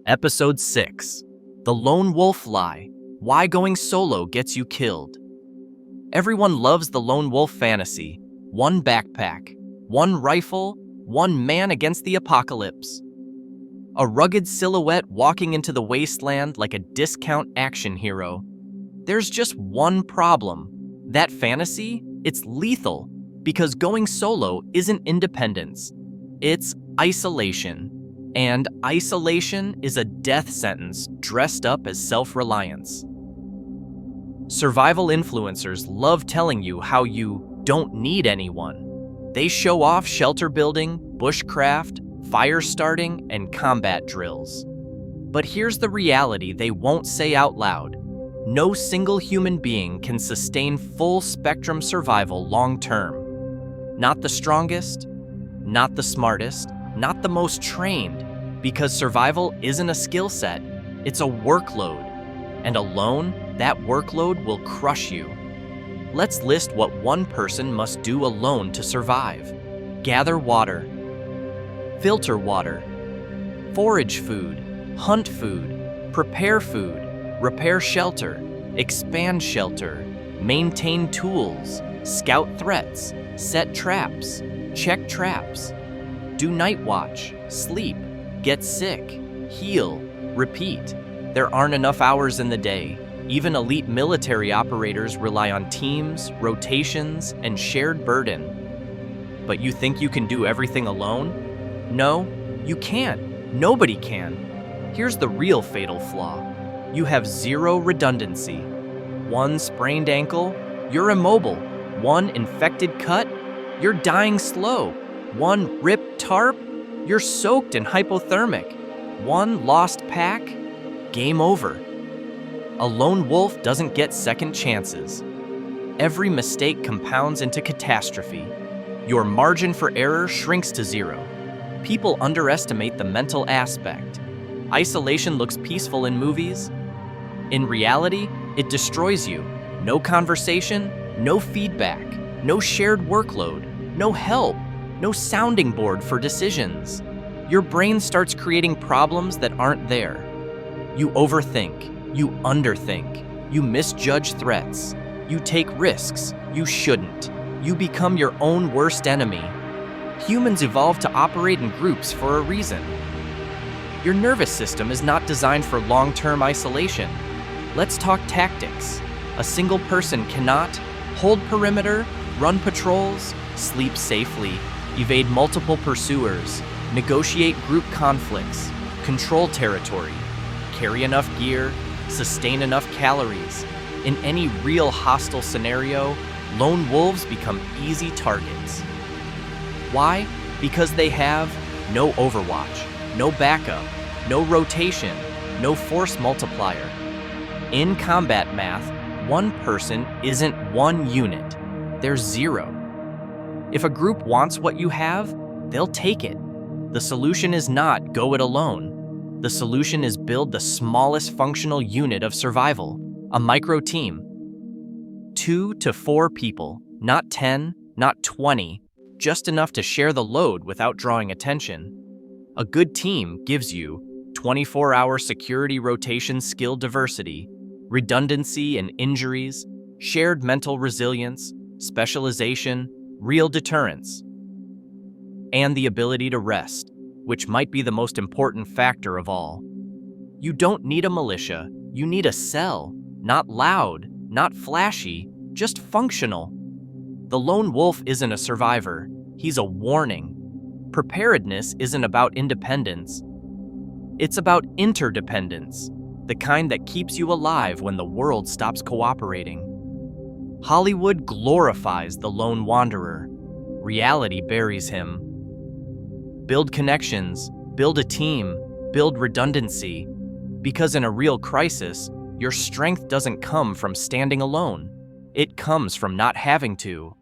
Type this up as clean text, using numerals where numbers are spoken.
Episode 6. The Lone Wolf Lie. Why Going Solo Gets You Killed. Everyone loves the lone wolf fantasy. One backpack, one rifle, one man against the apocalypse. A rugged silhouette walking into the wasteland like a discount action hero. There's just one problem. That fantasy, it's lethal, because going solo isn't independence. It's isolation. And isolation is a death sentence dressed up as self-reliance. Survival influencers love telling you how you don't need anyone. They show off shelter building, bushcraft, fire starting, and combat drills. But here's the reality they won't say out loud. No single human being can sustain full spectrum survival long term. Not the strongest, not the smartest, not the most trained, because survival isn't a skill set, it's a workload. And alone, that workload will crush you. Let's list what one person must do alone to survive. Gather water, filter water, forage food, hunt food, prepare food, repair shelter, expand shelter, maintain tools, scout threats, set traps, check traps, do night watch, sleep, get sick, heal, repeat. There aren't enough hours in the day. Even elite military operators rely on teams, rotations, and shared burden. But you think you can do everything alone? No, you can't. Nobody can. Here's the real fatal flaw. You have zero redundancy. One sprained ankle, you're immobile. One infected cut, you're dying slow. One ripped tarp, you're soaked and hypothermic. One lost pack, game over. A lone wolf doesn't get second chances. Every mistake compounds into catastrophe. Your margin for error shrinks to zero. People underestimate the mental aspect. Isolation looks peaceful in movies. In reality, it destroys you. No conversation, no feedback, no shared workload, no help, no sounding board for decisions. Your brain starts creating problems that aren't there. You overthink, you underthink, you misjudge threats, you take risks you shouldn't. You become your own worst enemy. Humans evolved to operate in groups for a reason. Your nervous system is not designed for long-term isolation. Let's talk tactics. A single person cannot hold perimeter, run patrols, sleep safely, evade multiple pursuers, negotiate group conflicts, control territory, carry enough gear, sustain enough calories. In any real hostile scenario, lone wolves become easy targets. Why? Because they have no overwatch, no backup, no rotation, no force multiplier. In combat math, one person isn't one unit, they're zero. If a group wants what you have, they'll take it. The solution is not go it alone. The solution is build the smallest functional unit of survival, a micro team. 2 to 4 people, not 10, not 20, just enough to share the load without drawing attention. A good team gives you 24-hour security rotation skill diversity, redundancy and injuries, shared mental resilience, specialization, real deterrence, and the ability to rest, which might be the most important factor of all. You don't need a militia, you need a cell, not loud, not flashy, just functional. The lone wolf isn't a survivor, he's a warning. Preparedness isn't about independence, it's about interdependence, the kind that keeps you alive when the world stops cooperating. Hollywood glorifies the lone wanderer. Reality buries him. Build connections, build a team, build redundancy. Because in a real crisis, your strength doesn't come from standing alone. It comes from not having to.